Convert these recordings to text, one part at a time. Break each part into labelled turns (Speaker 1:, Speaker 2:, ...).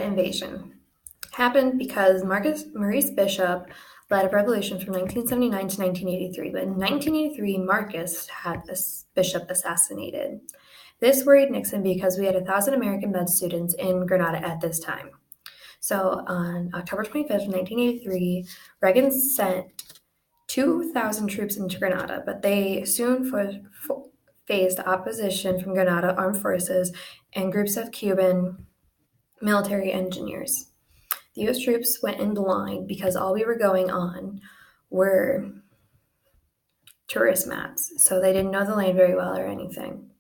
Speaker 1: invasion happened because Maurice Bishop led a revolution from 1979 to 1983. But in 1983, Marcus had Bishop assassinated. This worried Nixon because we had 1,000 American med students in Grenada at this time. So on October 25th, 1983, Reagan sent 2,000 troops into Grenada, but they soon faced opposition from Grenada armed forces and groups of Cuban military engineers. The U.S. troops went in blind because all we were going on were tourist maps, so they didn't know the land very well or anything.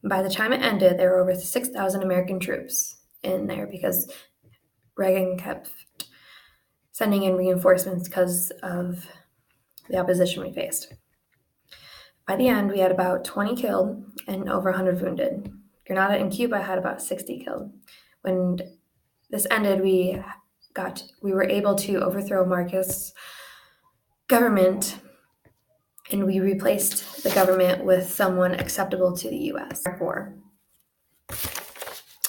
Speaker 1: By the time it ended, there were over 6,000 American troops in there because Reagan kept sending in reinforcements because of the opposition we faced. By the end, we had about 20 killed and over 100 wounded. Grenada and Cuba had about 60 killed. When this ended, we were able to overthrow Marcus' government, and we replaced the government with someone acceptable to the U.S. War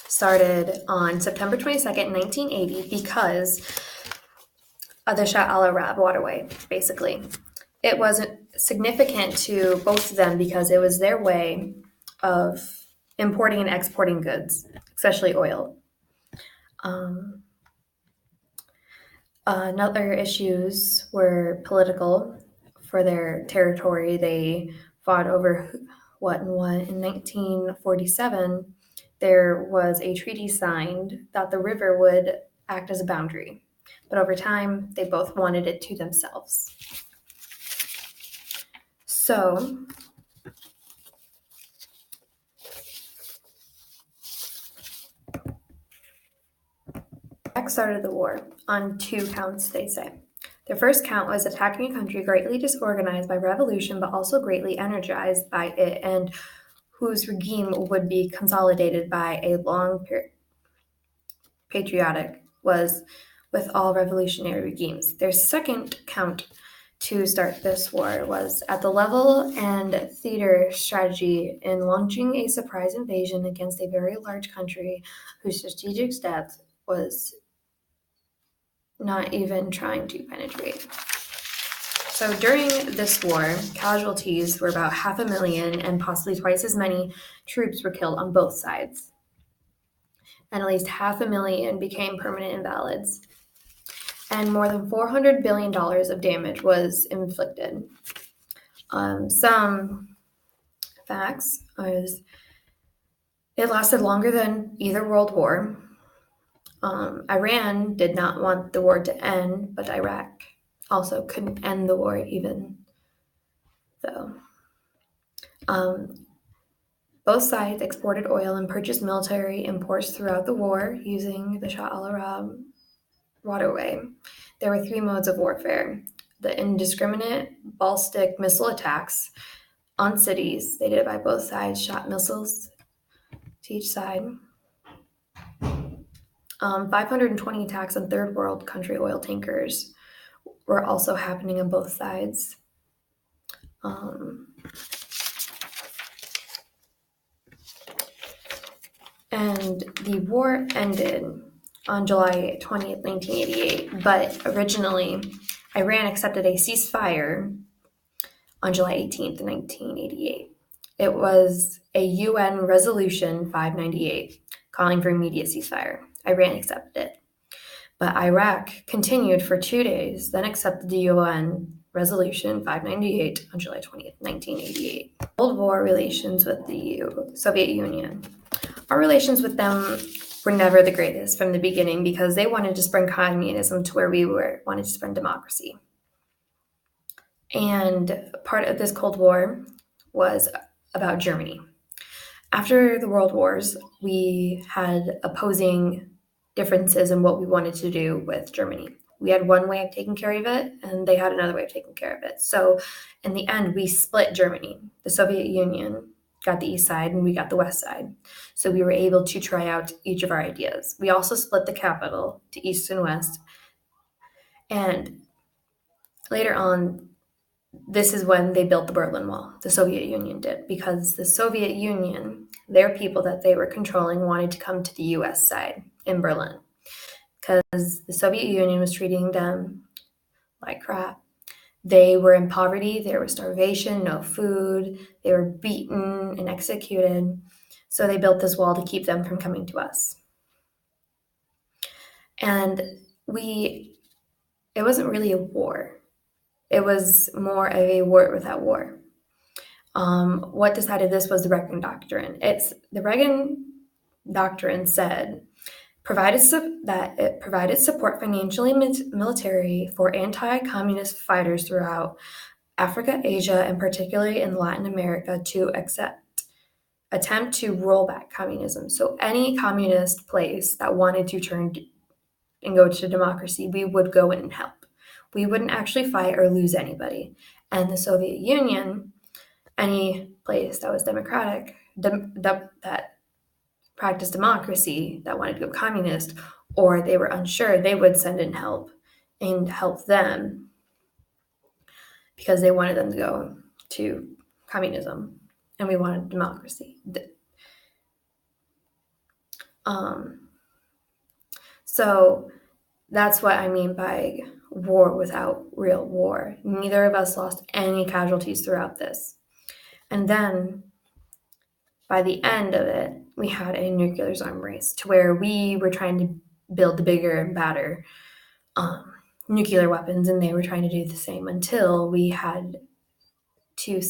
Speaker 1: started on September 22nd, 1980, because of the Shah al-Arab waterway, basically. It was significant to both of them because it was their way of importing and exporting goods, especially oil. Other issues were political. For their territory, they fought over what and what. In 1947, there was a treaty signed that the river would act as a boundary. But over time, they both wanted it to themselves. So, Iraq started the war on 2 counts, they say. Their first count was attacking a country greatly disorganized by revolution, but also greatly energized by it, and whose regime would be consolidated by a long patriotic was with all revolutionary regimes. Their second count to start this war was at the level and theater strategy in launching a surprise invasion against a very large country whose strategic depth was not even trying to penetrate. So during this war, casualties were about 500,000 and possibly twice as many troops were killed on both sides. And at least 500,000 became permanent invalids. And more than $400 billion of damage was inflicted. Some facts is it lasted longer than either World War. Iran did not want the war to end, but Iraq also couldn't end the war even though. Both sides exported oil and purchased military imports throughout the war using the Shah al-Arab waterway. There were 3 modes of warfare. The indiscriminate ballistic missile attacks on cities. They did it by both sides, shot missiles to each side. 520 attacks on third world country oil tankers were also happening on both sides. And the war ended on July 20th, 1988, but originally Iran accepted a ceasefire on July 18th, 1988. It was a UN Resolution 598 calling for immediate ceasefire. Iran accepted it. But Iraq continued for 2 days, then accepted the UN Resolution 598 on July 20th, 1988. Cold War relations with the Soviet Union. Our relations with them were never the greatest from the beginning because they wanted to spread communism to where we wanted to spread democracy. And part of this Cold War was about Germany. After the World Wars, we had opposing differences in what we wanted to do with Germany. We had one way of taking care of it, and they had another way of taking care of it. So in the end, we split Germany. The Soviet Union got the east side, and we got the west side. So we were able to try out each of our ideas. We also split the capital to east and west. And later on, this is when they built the Berlin Wall, the Soviet Union did, because the Soviet Union, their people that they were controlling wanted to come to the U.S. side in Berlin. because the Soviet Union was treating them like crap. They were in poverty, there was starvation, no food, they were beaten and executed. So they built this wall to keep them from coming to us. And it wasn't really a war. It was more of a war without war. What decided this was the Reagan Doctrine. The Reagan Doctrine said that it provided support financially and military for anti-communist fighters throughout Africa, Asia, and particularly in Latin America to attempt to roll back communism. So any communist place that wanted to turn and go to democracy, we would go in and help. We wouldn't actually fight or lose anybody. And the Soviet Union, any place that was democratic, that practiced democracy, that wanted to go communist, or they were unsure, they would send in help and help them because they wanted them to go to communism and we wanted democracy. So that's what I mean by war without real war. Neither of us lost any casualties throughout this. And then by the end of it, we had a nuclear arms race to where we were trying to build the bigger and badder nuclear weapons, and they were trying to do the same until we had to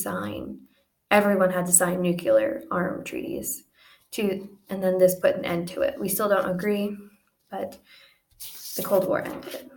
Speaker 1: everyone had to sign nuclear arm treaties and then this put an end to it. We still don't agree, but the Cold War ended.